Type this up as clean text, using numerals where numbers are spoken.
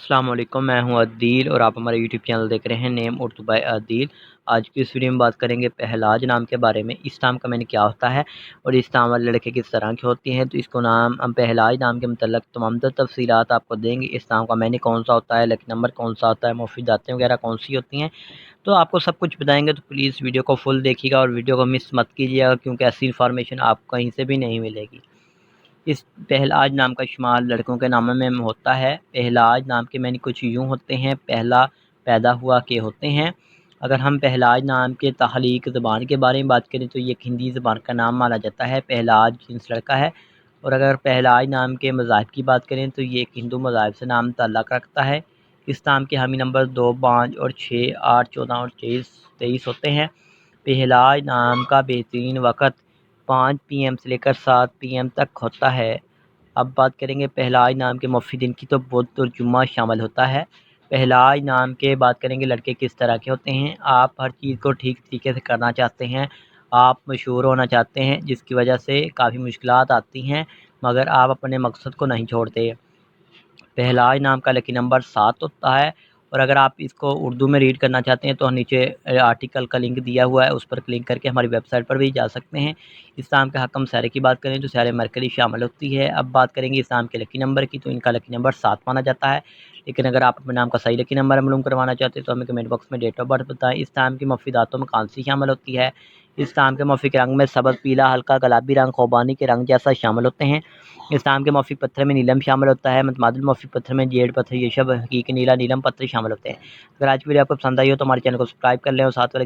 अस्सलाम वालेकुम, मैं हूं अदील और आप हमारे यूट्यूब चैनल देख रहे हैं नेम उर्दू बाय अदील। आज की इस वीडियो में बात करेंगे पहलाज नाम के बारे में। इस नाम का मैंने क्या होता है और इस नाम वाले लड़के किस तरह की होती हैं। तो इसको नाम हम पहलाज नाम के मतलब तमाम तफसीलात आपको देंगे। इस नाम का मैंने कौन सा होता है, लकी नंबर कौन सा होता है, मुफीदातें वगैरह कौन सी होती हैं, तो आपको सब कुछ बताएंगे। तो प्लीज़ वीडियो को फुल देखिएगा और वीडियो को मिस मत कीजिएगा, क्योंकि ऐसी इन्फॉर्मेशन आपको कहीं से भी नहीं मिलेगी। इस पहलाज नाम का इस्तेमाल लड़कों के नामों में होता है। पहलाज नाम के मैंने कुछ यूँ होते हैं, पहला पैदा हुआ के होते हैं। अगर हम पहलाज नाम के तख्लीक ज़बान के बारे में बात करें तो ये एक हिंदी ज़बान का नाम माना जाता है। पहलाज जिन्स लड़का है। और अगर पहलाज नाम के मज़ाहिब की बात करें तो ये एक हिंदू मज़ाहिब से नाम ताल्लुक़ रखता है। इस नाम के हामी नंबर 2, 5 और 6, 8, 14 और 23 होते हैं। पहलाज नाम का बेहतरीन वक़्त 5 PM से लेकर 7 PM तक होता है। अब बात करेंगे पहलाज नाम के मुफ़ी दिन की, तो बुध और जुम्मा शामिल होता है। पहलाज नाम के बात करेंगे लड़के किस तरह के होते हैं। आप हर चीज़ को ठीक तरीके से करना चाहते हैं, आप मशहूर होना चाहते हैं, जिसकी वजह से काफ़ी मुश्किलात आती हैं, मगर आप अपने मकसद को नहीं छोड़ते। पहलाज नाम का लकी नंबर 7 होता है। और अगर आप इसको उर्दू में रीड करना चाहते हैं तो नीचे आर्टिकल का लिंक दिया हुआ है, उस पर क्लिक करके हमारी वेबसाइट पर भी जा सकते हैं। इस नाम के हकम सारे की बात करें तो सारे मरकरी शामिल होती है। अब बात करेंगे इस नाम के लकी नंबर की, तो इनका लकी नंबर 7 माना जाता है। लेकिन अगर आप अपने नाम का सही लकी नंबर मालूम करवाना चाहते हैं तो हमें कमेंट बॉक्स में डेट ऑफ बर्थ बताएं। इस नाम की मुफीदातों में कौन सी शामिल होती है। इस नाम के मौफिक रंग में सबज पीला, हल्का गुलाबी रंग, खुबानी के रंग जैसा शामिल होते हैं। इस नाम के मौफिक पत्थर में नीलम शामिल होता है। मतमादिल मौफिक पत्थर में जेड पत्थर, यशब, हकीक नीला, नीलम पत्थर शामिल होते हैं। अगर आज की वीडियो आपको पसंद आई हो तो हमारे चैनल को सब्सक्राइब कर लें और साथ वाले